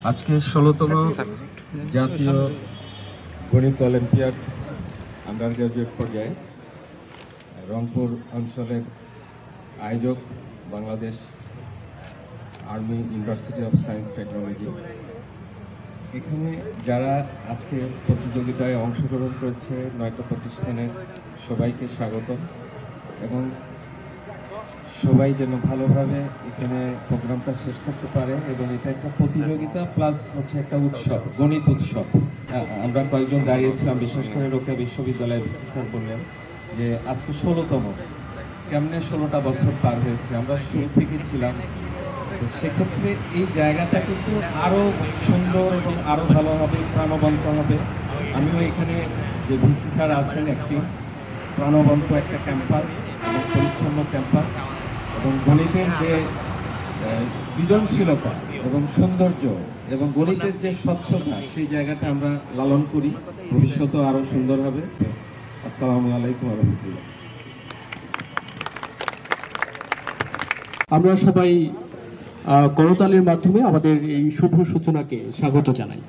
আজকে ১৬তম জাতীয় গণিত অলিম্পিয়াড আন্ডার গ্রাজুয়েট পর্যায়ে রংপুর অঞ্চলের আয়োজক Bangladesh army university of science technology. এখানে যারা আজকে প্রতিযোগিতায় অংশগ্রহণ করেছে ৯টা প্রতিষ্ঠানের সবাইকে স্বাগতম এবং সবাই যেন ভালোভাবে এখানে প্রোগ্রামটা শেষ করতে পারে এবং এটা একটা প্রতিযোগিতা প্লাস হচ্ছে একটা উৎসব, গণিত উৎসব। আমরা কয়েকজন দাঁড়িয়েছিলাম, বিশেষ করে রোকেয়া বিশ্ববিদ্যালয়ের ভিসি স্যার বললেন যে আজকে ১৬তম, কেমনে ১৬টা বছর পার হয়েছে, আমরা শুরু থেকে ছিলাম। সেক্ষেত্রে এই জায়গাটা কিন্তু আরো সুন্দর এবং আরো ভালো হবে, প্রাণবন্ত হবে। আমিও এখানে যে ভিসি স্যার আছেন, একটি প্রাণবন্ত একটা ক্যাম্পাস এবং পরিচ্ছন্ন ক্যাম্পাস এবং গণিতের যে সৃজনশীলতা এবং সৌন্দর্য এবং গণিতের যে স্বচ্ছতা, সেই জায়গাটা আমরা লালন করি, ভবিষ্যতে আরো সুন্দর হবে। আসসালামু আলাইকুম ওয়া রাহমাতুল্লাহ। আমরা সবাই করতালির মাধ্যমে আমাদের এই শুভ সূচনাকে স্বাগত জানাই।